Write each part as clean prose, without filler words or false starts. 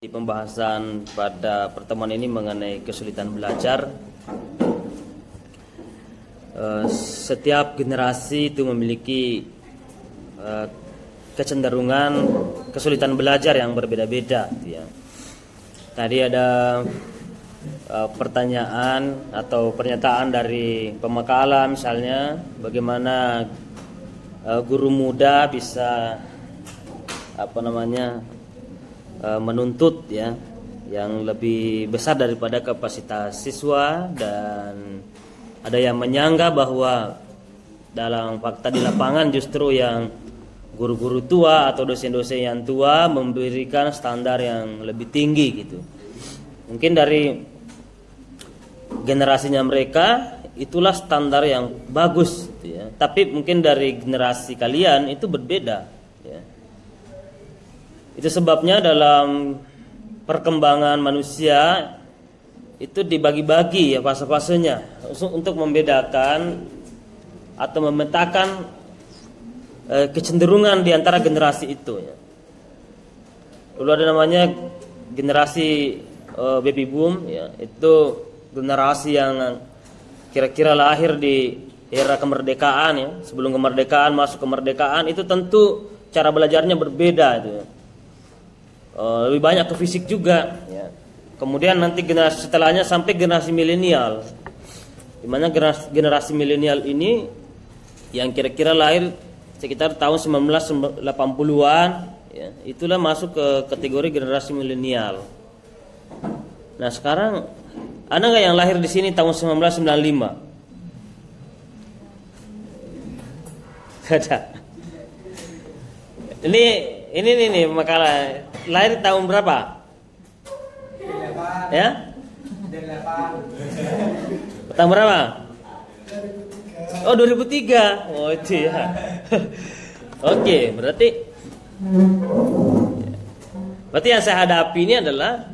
Pembahasan pada pertemuan ini mengenai kesulitan belajar. Setiap generasi itu memiliki kecenderungan kesulitan belajar yang berbeda-beda. Ya. Tadi ada pertanyaan atau pernyataan dari Pemakala misalnya, bagaimana guru muda bisa menuntut ya yang lebih besar daripada kapasitas siswa, dan ada yang menyanggah bahwa dalam fakta di lapangan justru yang guru-guru tua atau dosen-dosen yang tua memberikan standar yang lebih tinggi gitu. Mungkin dari generasinya mereka itulah standar yang bagus gitu ya. Tapi mungkin dari generasi kalian itu berbeda ya. Itu sebabnya dalam perkembangan manusia itu dibagi-bagi ya fase-fasenya untuk membedakan atau memetakan kecenderungan di antara generasi itu ya. Dulu ada namanya generasi baby boom ya, itu generasi yang kira-kira lahir di era kemerdekaan ya. Sebelum kemerdekaan, masuk kemerdekaan, itu tentu cara belajarnya berbeda itu ya. Lebih banyak ke fisik juga ya. Kemudian nanti generasi setelahnya sampai generasi milenial, dimana generasi milenial ini yang kira-kira lahir sekitar tahun 1980-an ya, itulah masuk ke kategori generasi milenial. Nah sekarang ada nggak yang lahir di sini tahun 1995? Ada. Ini Makala lahir tahun berapa? Ya? Tahun berapa? Oh 2003. Oh itu ya. Oke, berarti yang saya hadapi ini adalah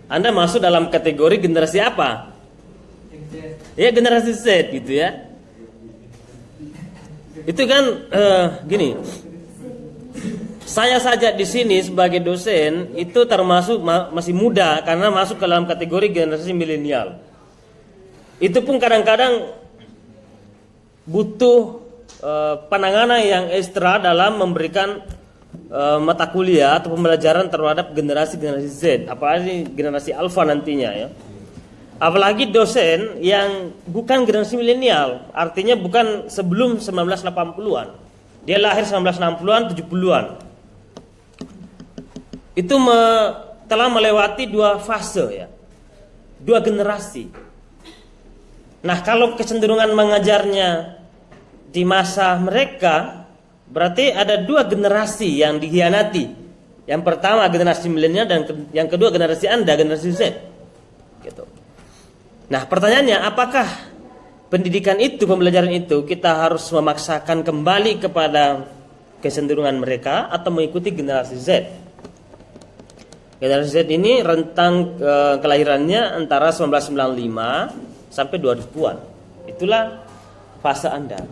Anda masuk dalam kategori generasi apa? Ya generasi Z gitu ya. Itu kan gini. Saya saja di sini sebagai dosen itu termasuk masih muda karena masuk ke dalam kategori generasi milenial. Itu pun kadang-kadang butuh penanganan yang ekstra dalam memberikan mata kuliah atau pembelajaran terhadap generasi Z, apalagi generasi alfa nantinya ya. Apalagi dosen yang bukan generasi milenial, artinya bukan sebelum 1980-an. Dia lahir 1960-an, 70-an. Itu telah melewati dua fase ya, dua generasi. Nah kalau kecenderungan mengajarnya di masa mereka, berarti ada dua generasi yang dikhianati. Yang pertama generasi milenial dan yang kedua generasi Anda, generasi Z. Gitu. Nah pertanyaannya, apakah pendidikan itu, pembelajaran itu kita harus memaksakan kembali kepada kecenderungan mereka atau mengikuti generasi Z? Generasi Z ini rentang kelahirannya antara 1995 sampai 2000-an. Itulah fase Anda.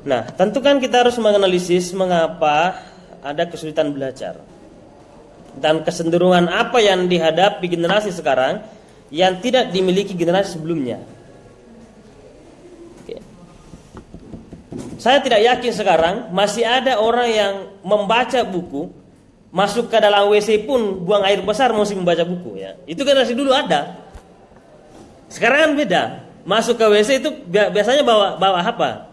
Nah, tentu kan kita harus menganalisis mengapa ada kesulitan belajar. Dan kecenderungan apa yang dihadapi generasi sekarang yang tidak dimiliki generasi sebelumnya. Oke. Saya tidak yakin sekarang masih ada orang yang membaca buku, masuk ke dalam WC pun buang air besar masih membaca buku ya. Itu generasi dulu ada. Sekarang kan beda. Masuk ke WC itu biasanya bawa apa?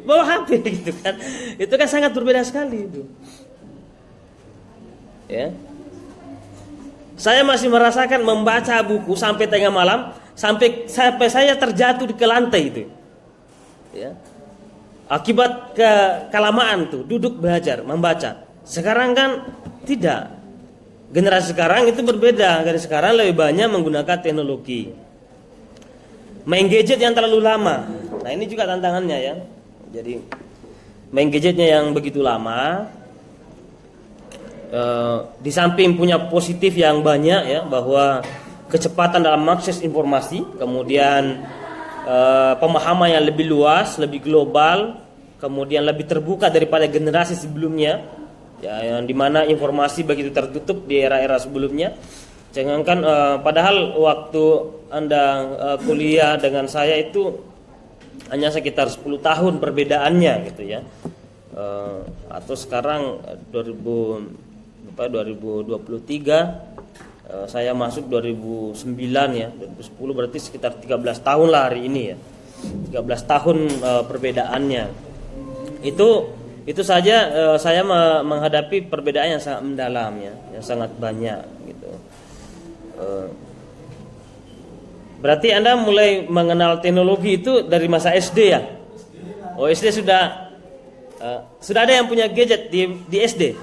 Bawa HP gitu kan. Itu kan sangat berbeda sekali itu. Ya. Saya masih merasakan membaca buku sampai tengah malam, sampai saya terjatuh ke lantai itu. Ya. Akibat kelamaan tuh duduk belajar, membaca. Sekarang kan tidak. Generasi sekarang itu berbeda. Generasi sekarang lebih banyak menggunakan teknologi. Main gadget yang terlalu lama. Nah ini juga tantangannya ya. Jadi main gadgetnya yang begitu lama, di samping punya positif yang banyak ya, bahwa kecepatan dalam mengakses informasi, kemudian pemahaman yang lebih luas, lebih global, kemudian lebih terbuka daripada generasi sebelumnya ya, yang dimana informasi begitu tertutup di era-era sebelumnya. Jangankan padahal waktu Anda kuliah dengan saya itu hanya sekitar 10 tahun perbedaannya gitu ya. Atau sekarang 2023, saya masuk 2009 ya, 2010 berarti sekitar 13 tahun lah hari ini ya. 13 tahun perbedaannya. Itu saja saya menghadapi perbedaan yang sangat mendalam ya, yang sangat banyak gitu. Berarti Anda mulai mengenal teknologi itu dari masa SD ya? Oh, SD sudah ada yang punya gadget di SD?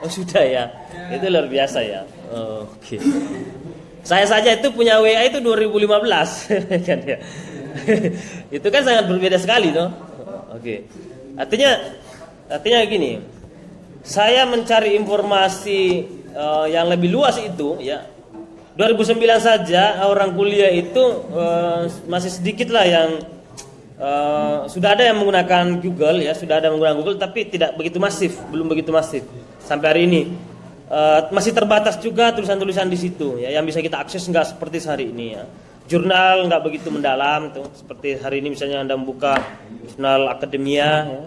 Oh, sudah ya. Itu luar biasa ya. Oke. Saya saja itu punya WA itu 2015 kan ya. Itu kan sangat berbeda sekali toh. Oke. Artinya gini. Saya mencari informasi yang lebih luas itu ya. 2009 saja orang kuliah itu masih sedikit lah yang sudah ada yang menggunakan Google ya, sudah ada yang menggunakan Google tapi tidak begitu masif, belum begitu masif sampai hari ini. Masih terbatas juga tulisan-tulisan di situ ya, yang bisa kita akses nggak seperti hari ini ya. Jurnal nggak begitu mendalam tuh, seperti hari ini misalnya Anda membuka jurnal akademia ya,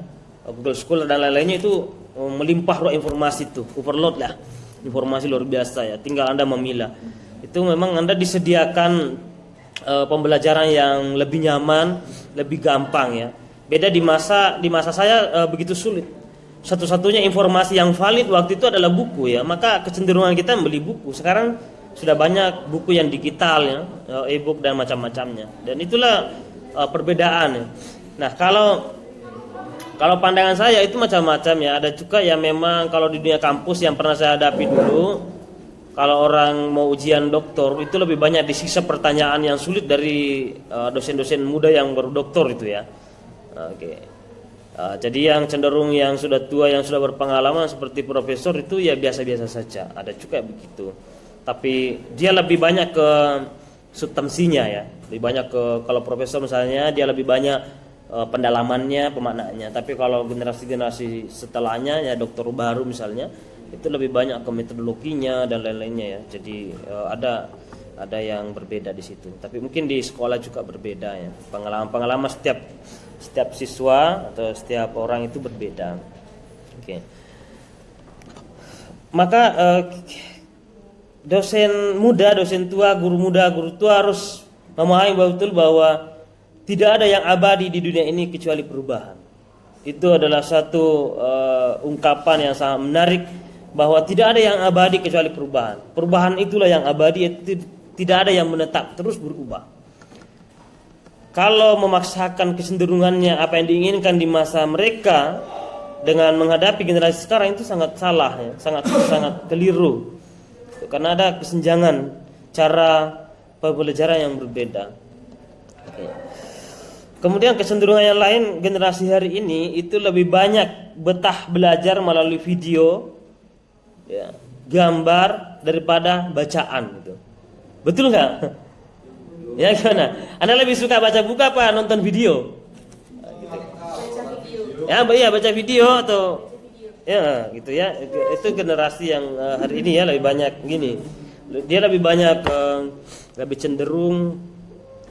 Google Scholar dan lain-lainnya itu melimpah ruang informasi tuh, overload lah, informasi luar biasa ya, tinggal Anda memilah. Itu memang Anda disediakan pembelajaran yang lebih nyaman, lebih gampang ya. Beda di masa saya begitu sulit. Satu-satunya informasi yang valid waktu itu adalah buku ya. Maka kecenderungan kita membeli buku. Sekarang sudah banyak buku yang digital ya, e-book dan macam-macamnya. Dan itulah perbedaan ya. Nah, kalau pandangan saya itu macam-macam ya. Ada juga yang memang kalau di dunia kampus yang pernah saya hadapi dulu, kalau orang mau ujian doktor itu lebih banyak disiksa pertanyaan yang sulit dari dosen-dosen muda yang baru doktor itu ya. Oke. Jadi yang cenderung yang sudah tua, yang sudah berpengalaman seperti profesor itu ya biasa-biasa saja. Ada juga begitu. Tapi dia lebih banyak ke substansinya ya. Lebih banyak ke, kalau profesor misalnya dia lebih banyak pendalamannya, pemaknaannya. Tapi kalau generasi-generasi setelahnya ya dokter baru misalnya, itu lebih banyak ke metodologinya dan lain-lainnya ya. Jadi ada yang berbeda di situ. Tapi mungkin di sekolah juga berbeda ya. Pengalaman setiap siswa atau setiap orang itu berbeda. Oke. Maka dosen muda, dosen tua, guru muda, guru tua harus memahami betul bahwa tidak ada yang abadi di dunia ini kecuali perubahan. Itu adalah satu ungkapan yang sangat menarik, bahwa tidak ada yang abadi kecuali perubahan. Perubahan itulah yang abadi, itu tidak ada yang menetap, terus berubah. Kalau memaksakan kecenderungannya apa yang diinginkan di masa mereka dengan menghadapi generasi sekarang itu sangat salah ya, sangat keliru. Karena ada kesenjangan cara pembelajaran yang berbeda. Kemudian kecenderungan yang lain, generasi hari ini itu lebih banyak betah belajar melalui video ya, gambar daripada bacaan gitu. Betul nggak? Ya gimana? Anda lebih suka baca buku apa nonton video? Ya, iya baca video atau ya gitu ya. Itu generasi yang hari ini ya lebih banyak gini. Dia lebih banyak lebih cenderung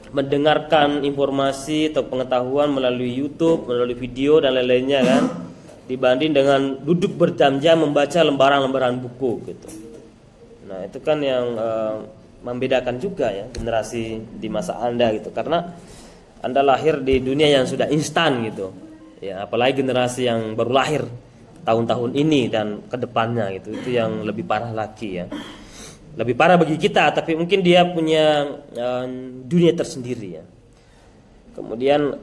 mendengarkan informasi atau pengetahuan melalui YouTube, melalui video dan lain-lainnya kan, dibanding dengan duduk berjam-jam membaca lembaran-lembaran buku gitu. Nah itu kan yang membedakan juga ya generasi di masa Anda gitu, karena Anda lahir di dunia yang sudah instan gitu ya, apalagi generasi yang baru lahir tahun-tahun ini dan kedepannya gitu, itu yang lebih parah lagi ya, lebih parah bagi kita, tapi mungkin dia punya dunia tersendiri ya. Kemudian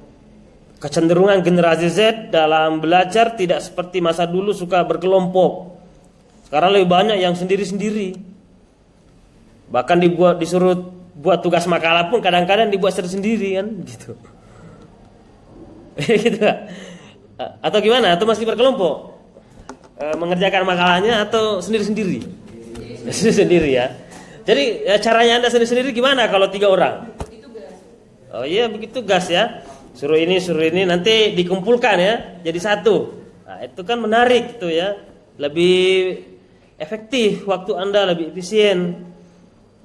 kecenderungan generasi Z dalam belajar tidak seperti masa dulu suka berkelompok. Sekarang lebih banyak yang sendiri-sendiri. Bahkan disuruh buat tugas makalah pun kadang-kadang dibuat sendiri kan gitu. Gitu gak? Atau gimana? Atau masih berkelompok? Mengerjakan makalahnya atau sendiri-sendiri? Sendiri ya. Jadi caranya Anda sendiri-sendiri gimana kalau 3 orang? Oh iya begitu gas ya. Suruh ini nanti dikumpulkan ya jadi satu. Nah itu kan menarik itu ya. lebih efektif, waktu Anda lebih efisien.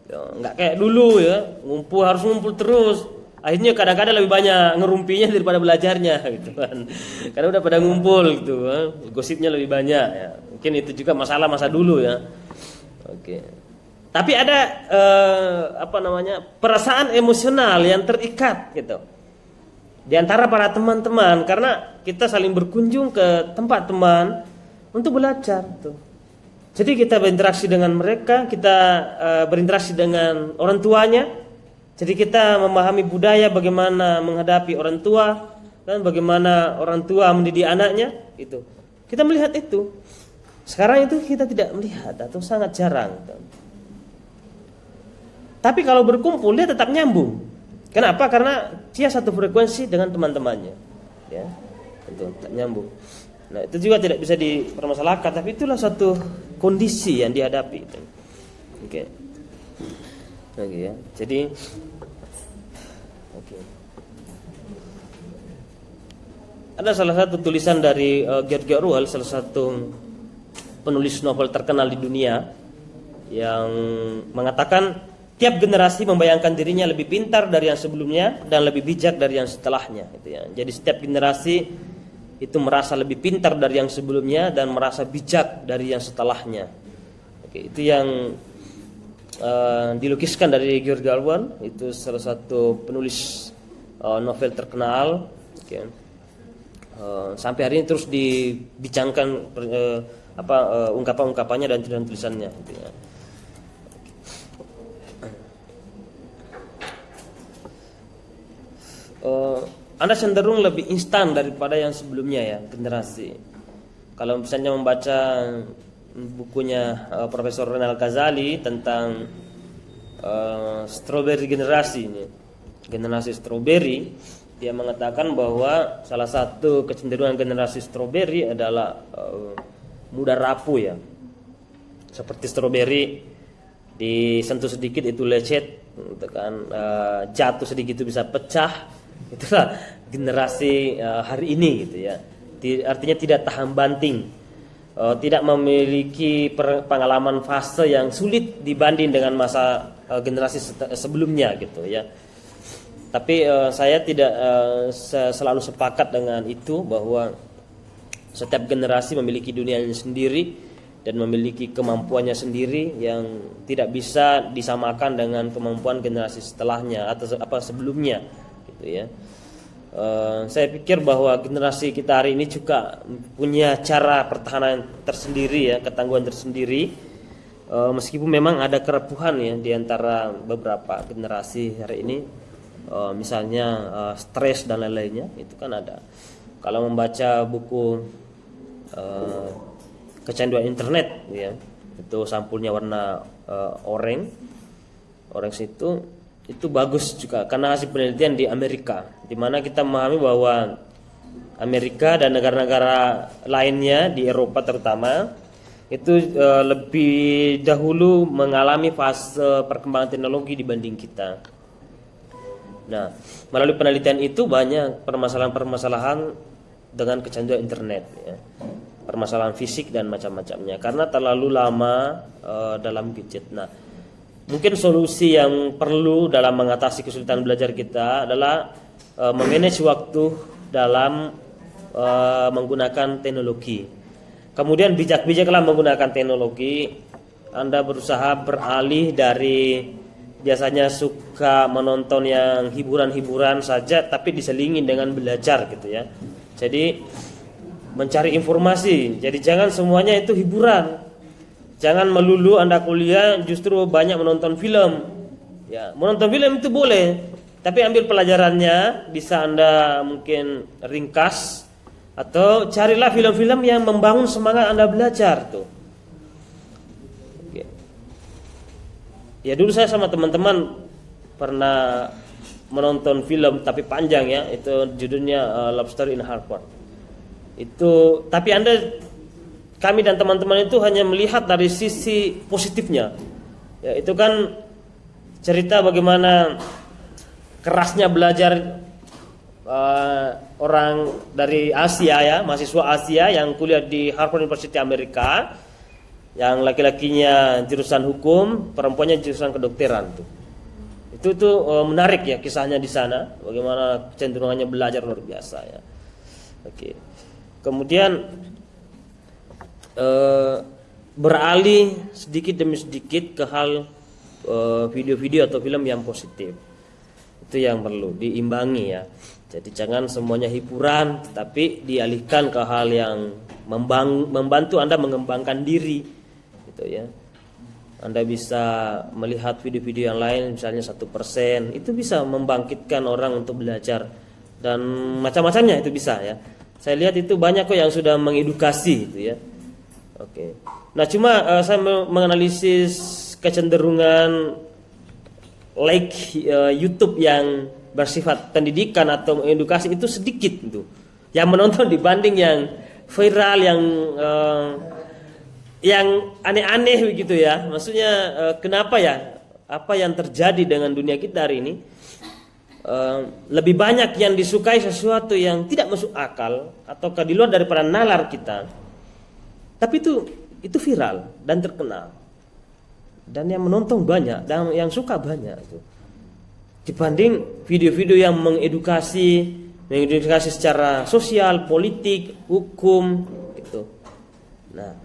Ya, nggak kayak dulu ya, harus ngumpul terus. Akhirnya kadang-kadang lebih banyak ngerumpinya daripada belajarnya gitu kan. Karena udah pada ngumpul gitu, gosipnya lebih banyak ya. Mungkin itu juga masalah masa dulu ya. Oke. Tapi ada perasaan emosional yang terikat gitu di antara para teman-teman, karena kita saling berkunjung ke tempat teman untuk belajar tuh. Jadi kita berinteraksi dengan mereka, kita berinteraksi dengan orang tuanya. Jadi kita memahami budaya bagaimana menghadapi orang tua dan bagaimana orang tua mendidik anaknya itu. Kita melihat itu. Sekarang itu kita tidak melihat atau sangat jarang. Tapi kalau berkumpul dia tetap nyambung. Kenapa? Karena dia satu frekuensi dengan teman-temannya. Ya. Itu tetap nyambung. Nah, itu juga tidak bisa dipermasalahkan, tapi itulah satu kondisi yang dihadapi. Oke. Oke ya. Jadi ada salah satu tulisan dari George Orwell, salah satu penulis novel terkenal di dunia, yang mengatakan tiap generasi membayangkan dirinya lebih pintar dari yang sebelumnya dan lebih bijak dari yang setelahnya. Gitu ya. Jadi setiap generasi itu merasa lebih pintar dari yang sebelumnya dan merasa bijak dari yang setelahnya. Oke, itu yang dilukiskan dari George Orwell, itu salah satu penulis novel terkenal. Oke. Sampai hari ini terus dibincangkan ungkapan-ungkapannya dan tulisan-tulisannya. Gitu ya. Anda cenderung lebih instan daripada yang sebelumnya ya, generasi. Kalau misalnya membaca bukunya Profesor Renal Ghazali tentang strawberry generasi ini, generasi strawberry, dia mengatakan bahwa salah satu kecenderungan generasi strawberry adalah mudah rapuh ya. Seperti strawberry disentuh sedikit itu lecet, kan, jatuh sedikit itu bisa pecah. Itulah generasi hari ini gitu ya. Artinya tidak tahan banting, tidak memiliki pengalaman fase yang sulit dibanding dengan masa generasi sebelumnya gitu ya. Tapi saya tidak selalu sepakat dengan itu, bahwa setiap generasi memiliki dunianya sendiri dan memiliki kemampuannya sendiri yang tidak bisa disamakan dengan kemampuan generasi setelahnya atau sebelumnya. Ya. Saya pikir bahwa generasi kita hari ini juga punya cara pertahanan tersendiri ya, ketangguhan tersendiri. Meskipun memang ada kerepuhan ya di antara beberapa generasi hari ini, misalnya stres dan lain-lainnya, itu kan ada. Kalau membaca buku Kecanduan Internet ya, itu sampulnya warna orange itu bagus juga karena hasil penelitian di Amerika, di mana kita memahami bahwa Amerika dan negara-negara lainnya di Eropa terutama itu lebih dahulu mengalami fase perkembangan teknologi dibanding kita. Nah, melalui penelitian itu banyak permasalahan-permasalahan dengan kecanduan internet ya. Permasalahan fisik dan macam-macamnya karena terlalu lama dalam gadget. Nah, mungkin solusi yang perlu dalam mengatasi kesulitan belajar kita adalah memanage waktu dalam menggunakan teknologi. Kemudian bijak-bijaklah menggunakan teknologi. Anda berusaha beralih dari biasanya suka menonton yang hiburan-hiburan saja, tapi diselingi dengan belajar gitu ya. Jadi mencari informasi. Jadi jangan semuanya itu hiburan. Jangan melulu Anda kuliah justru banyak menonton film. Ya, menonton film itu boleh, tapi ambil pelajarannya, bisa Anda mungkin ringkas atau carilah film-film yang membangun semangat Anda belajar tuh. Oke. Ya dulu saya sama teman-teman pernah menonton film tapi panjang ya, itu judulnya Love Story in Harvard. Itu tapi kami dan teman-teman itu hanya melihat dari sisi positifnya. Ya, itu kan cerita bagaimana kerasnya belajar orang dari Asia ya, mahasiswa Asia yang kuliah di Harvard University Amerika, yang laki-lakinya jurusan hukum, perempuannya jurusan kedokteran tuh. Itu tuh menarik ya kisahnya di sana, bagaimana kecenderungannya belajar luar biasa ya. Oke. Kemudian beralih sedikit demi sedikit ke hal video-video atau film yang positif. Itu yang perlu diimbangi ya. Jadi jangan semuanya hiburan, tapi dialihkan ke hal yang membantu Anda mengembangkan diri, gitu ya. Anda bisa melihat video-video yang lain, misalnya 1%, itu bisa membangkitkan orang untuk belajar dan macam-macamnya itu bisa ya. Saya lihat itu banyak kok yang sudah mengedukasi, gitu ya. Oke. Nah cuma saya menganalisis kecenderungan YouTube yang bersifat pendidikan atau edukasi itu sedikit itu yang menonton dibanding yang viral yang aneh-aneh begitu ya. Maksudnya kenapa ya, apa yang terjadi dengan dunia kita hari ini, lebih banyak yang disukai sesuatu yang tidak masuk akal atau di luar daripada nalar kita, tapi itu viral dan terkenal dan yang menonton banyak dan yang suka banyak itu, dibanding video-video yang mengedukasi secara sosial, politik, hukum gitu. Nah,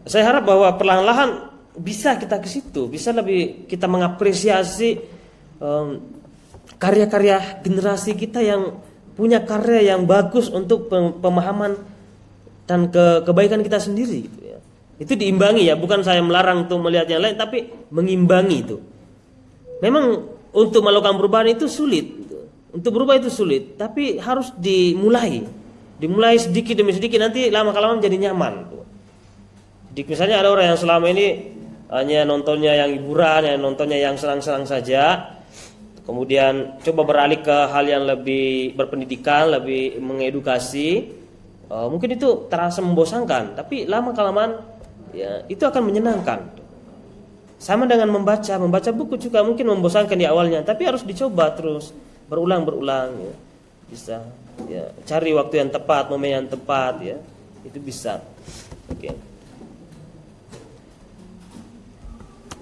saya harap bahwa perlahan-lahan bisa kita ke situ, bisa lebih kita mengapresiasi karya-karya generasi kita yang punya karya yang bagus untuk pemahaman dan kebaikan kita sendiri gitu ya. Itu diimbangi ya, bukan saya melarang untuk melihat yang lain, tapi mengimbangi itu. Memang untuk melakukan perubahan itu sulit, untuk berubah itu sulit, tapi harus dimulai sedikit demi sedikit, nanti lama-kelamaan menjadi nyaman. Jadi misalnya ada orang yang selama ini hanya nontonnya yang hiburan, yang nontonnya yang senang-senang saja, kemudian coba beralih ke hal yang lebih berpendidikan, lebih mengedukasi, mungkin itu terasa membosankan, tapi lama-kelamaan ya itu akan menyenangkan. Sama dengan membaca buku juga mungkin membosankan di awalnya, tapi harus dicoba terus, berulang ya. Bisa ya, cari waktu yang tepat, momen yang tepat ya. Itu bisa. Oke.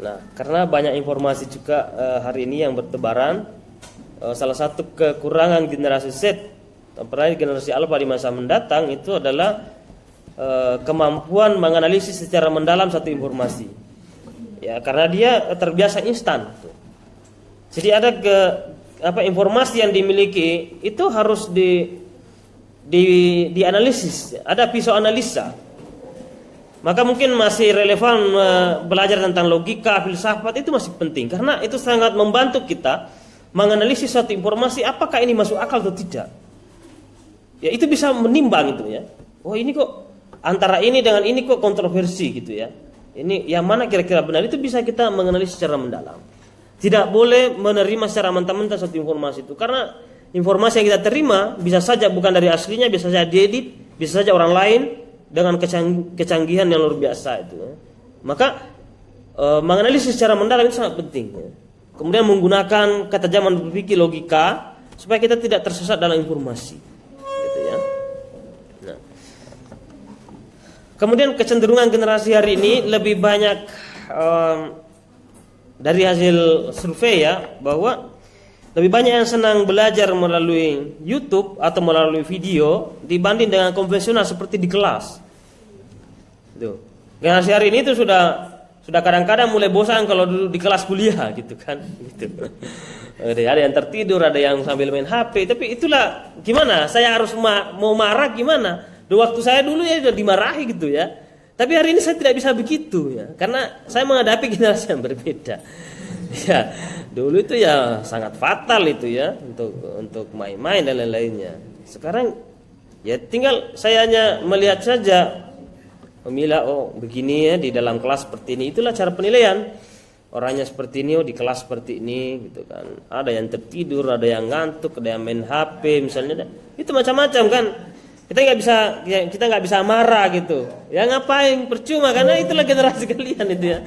Nah, karena banyak informasi juga hari ini yang bertebaran, salah satu kekurangan generasi Z apalagi generasi Alpha di masa mendatang itu adalah kemampuan menganalisis secara mendalam satu informasi. Ya, karena dia terbiasa instan. Jadi ada informasi yang dimiliki itu harus dianalisis, ada pisau analisa. Maka mungkin masih relevan belajar tentang logika, filsafat itu masih penting karena itu sangat membantu kita menganalisis suatu informasi apakah ini masuk akal atau tidak. Ya itu bisa menimbang itu ya. Oh ini kok antara ini dengan ini kok kontroversi gitu ya. Ini yang mana kira-kira benar, itu bisa kita menganalisis secara mendalam. Tidak boleh menerima secara mentah-mentah suatu informasi itu karena informasi yang kita terima bisa saja bukan dari aslinya, bisa saja diedit, bisa saja orang lain dengan kecanggihan yang luar biasa itu. Maka menganalisis secara mendalam itu sangat penting. Kemudian menggunakan ketajaman berpikir logika supaya kita tidak tersesat dalam informasi. Gitu ya. Nah. Kemudian kecenderungan generasi hari ini lebih banyak dari hasil survei ya, bahwa lebih banyak yang senang belajar melalui YouTube atau melalui video dibanding dengan konvensional seperti di kelas. Tuh. Generasi hari ini itu sudah kadang-kadang mulai bosan kalau duduk di kelas kuliah gitu kan. Gitu. Ada yang tertidur, ada yang sambil main HP. Tapi itulah gimana? Saya harus mau marah gimana? Di waktu saya dulu ya sudah dimarahi gitu ya. Tapi hari ini saya tidak bisa begitu ya, karena saya menghadapi generasi yang berbeda. Ya, dulu itu ya sangat fatal itu ya untuk main-main dan lain-lainnya. Sekarang ya tinggal saya hanya melihat saja, memilah oh begini ya di dalam kelas seperti ini. Itulah cara penilaian. Orangnya seperti ini, oh di kelas seperti ini gitu kan. Ada yang tertidur, ada yang ngantuk, ada yang main HP misalnya. Itu macam-macam kan. Kita nggak bisa marah gitu. Ya ngapain, percuma karena itulah generasi kalian itu ya.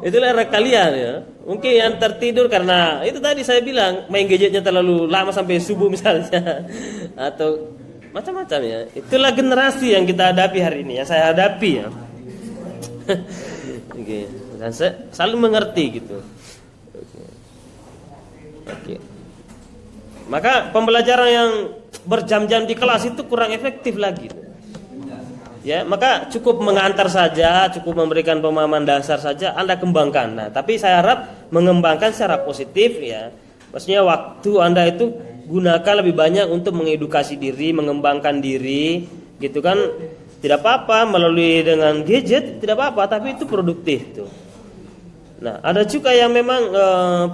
Itulah era kalian ya. Mungkin yang tertidur karena itu tadi saya bilang main gadgetnya terlalu lama sampai subuh misalnya, atau macam-macam ya. Itulah generasi yang kita hadapi hari ini, yang saya hadapi ya. Oke. Dan saya selalu mengerti gitu. Oke. Maka pembelajaran yang berjam-jam di kelas itu kurang efektif lagi. Ya, maka cukup mengantar saja, cukup memberikan pemahaman dasar saja, Anda kembangkan. Nah, tapi saya harap mengembangkan secara positif ya. Maksudnya waktu Anda itu gunakan lebih banyak untuk mengedukasi diri, mengembangkan diri, gitu kan. Tidak apa-apa melalui dengan gadget, tidak apa-apa, tapi itu produktif tuh. Nah, ada juga yang memang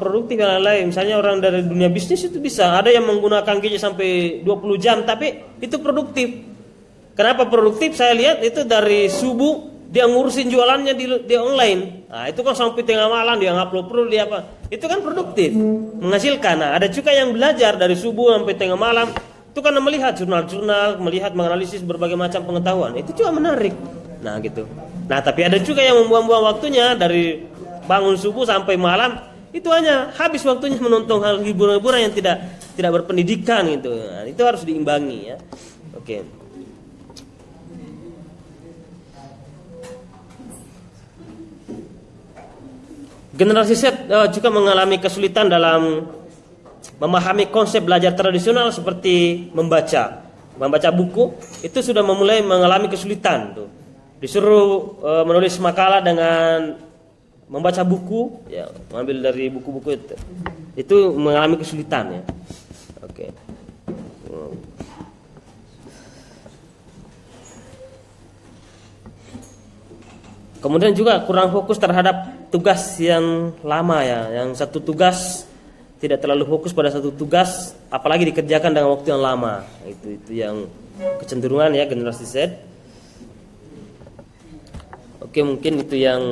produktif yang lain. Misalnya orang dari dunia bisnis itu bisa, ada yang menggunakan gadget sampai 20 jam, tapi itu produktif. Kenapa produktif? Saya lihat itu dari subuh dia ngurusin jualannya di online. Nah, itu kan sampai tengah malam dia ngupload dia apa. Itu kan produktif, menghasilkan. Nah, ada juga yang belajar dari subuh sampai tengah malam. Itu kan melihat jurnal-jurnal, melihat menganalisis berbagai macam pengetahuan. Itu juga menarik. Nah, gitu. Nah, tapi ada juga yang membuang-buang waktunya dari bangun subuh sampai malam. Itu hanya habis waktunya menonton hal hiburan-hiburan yang tidak berpendidikan gitu. Nah, itu harus diimbangi ya. Oke. Generasi Z juga mengalami kesulitan dalam memahami konsep belajar tradisional seperti membaca buku. Itu sudah memulai mengalami kesulitan tuh. Disuruh menulis makalah dengan membaca buku, ya, mengambil dari buku-buku itu mengalami kesulitan ya. Oke. Kemudian juga kurang fokus terhadap tugas yang lama ya. Yang satu tugas tidak terlalu fokus pada satu tugas, apalagi dikerjakan dengan waktu yang lama. Itu yang kecenderungan ya generasi Z. Oke, mungkin itu yang